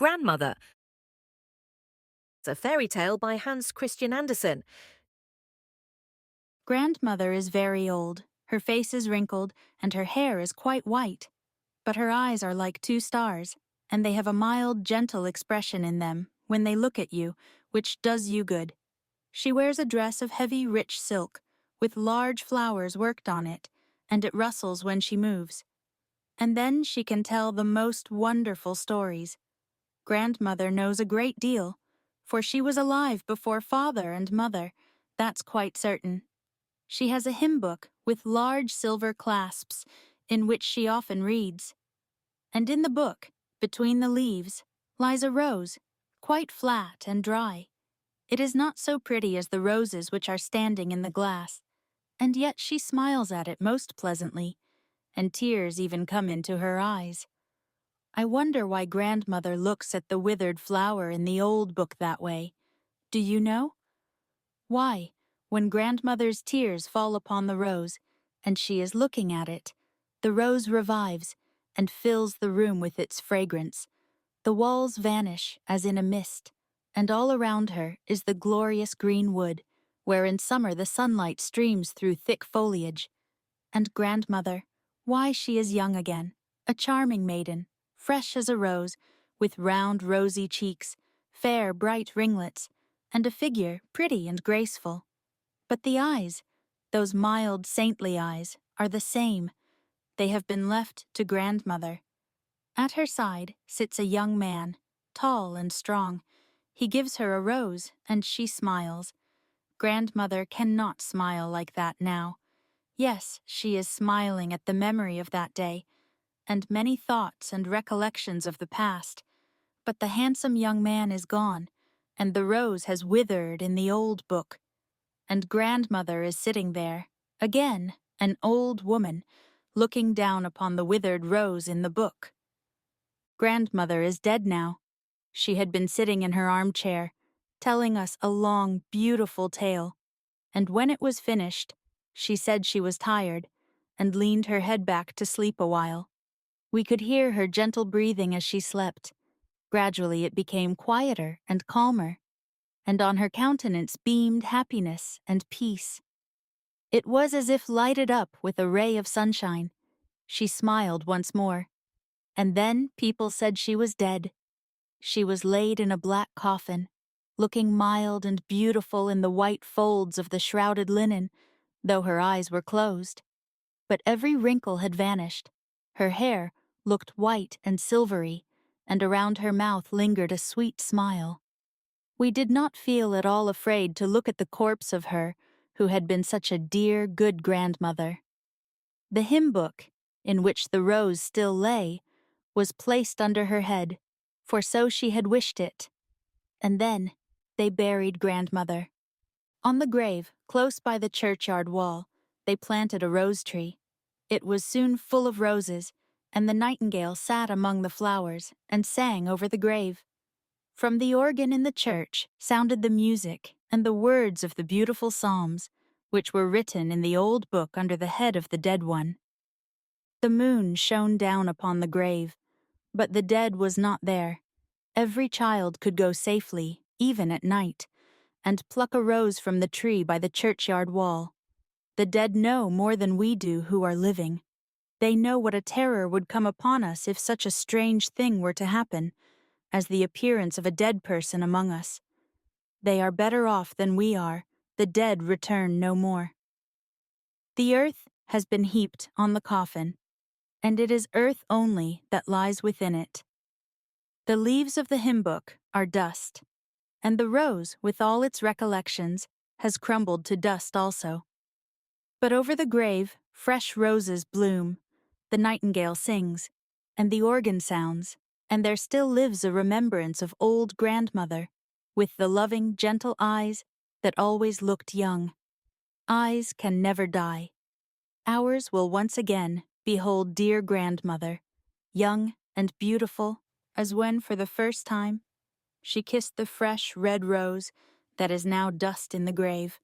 Grandmother. It's a fairy tale by Hans Christian Andersen. Grandmother is very old. Her face is wrinkled, and her hair is quite white. But her eyes are like two stars, and they have a mild, gentle expression in them when they look at you, which does you good. She wears a dress of heavy, rich silk, with large flowers worked on it, and it rustles when she moves. And then she can tell the most wonderful stories. Grandmother knows a great deal, for she was alive before father and mother, that's quite certain. She has a hymn book with large silver clasps, in which she often reads. And in the book, between the leaves, lies a rose, quite flat and dry. It is not so pretty as the roses which are standing in the glass, and yet she smiles at it most pleasantly, and tears even come into her eyes. I wonder why Grandmother looks at the withered flower in the old book that way. Do you know? Why, when Grandmother's tears fall upon the rose, and she is looking at it, the rose revives and fills the room with its fragrance. The walls vanish as in a mist, and all around her is the glorious green wood, where in summer the sunlight streams through thick foliage. And Grandmother, why she is young again, a charming maiden, fresh as a rose, with round rosy cheeks, fair bright ringlets, and a figure pretty and graceful. But the eyes, those mild saintly eyes, are the same. They have been left to Grandmother. At her side sits a young man, tall and strong. He gives her a rose, and she smiles. Grandmother cannot smile like that now. Yes, she is smiling at the memory of that day, and many thoughts and recollections of the past. But the handsome young man is gone, and the rose has withered in the old book. And Grandmother is sitting there, again, an old woman, looking down upon the withered rose in the book. Grandmother is dead now. She had been sitting in her armchair, telling us a long, beautiful tale, and when it was finished, she said she was tired, and leaned her head back to sleep a while. We could hear her gentle breathing as she slept. Gradually it became quieter and calmer, and on her countenance beamed happiness and peace. It was as if lighted up with a ray of sunshine. She smiled once more, and then people said she was dead. She was laid in a black coffin, looking mild and beautiful in the white folds of the shrouded linen, though her eyes were closed. But every wrinkle had vanished. Her hair looked white and silvery, and around her mouth lingered a sweet smile. We did not feel at all afraid to look at the corpse of her who had been such a dear, good grandmother. The hymn book, in which the rose still lay, was placed under her head, for so she had wished it. And then they buried Grandmother. On the grave, close by the churchyard wall, they planted a rose tree. It was soon full of roses, and the nightingale sat among the flowers and sang over the grave. From the organ in the church sounded the music and the words of the beautiful psalms, which were written in the old book under the head of the dead one. The moon shone down upon the grave, but the dead was not there. Every child could go safely, even at night, and pluck a rose from the tree by the churchyard wall. The dead know more than we do who are living. They know what a terror would come upon us if such a strange thing were to happen, as the appearance of a dead person among us. They are better off than we are. The dead return no more. The earth has been heaped on the coffin, and it is earth only that lies within it. The leaves of the hymn book are dust, and the rose, with all its recollections, has crumbled to dust also. But over the grave, fresh roses bloom, the nightingale sings, and the organ sounds, and there still lives a remembrance of old Grandmother, with the loving, gentle eyes that always looked young. Eyes can never die. Ours will once again behold dear Grandmother, young and beautiful as when for the first time she kissed the fresh red rose that is now dust in the grave.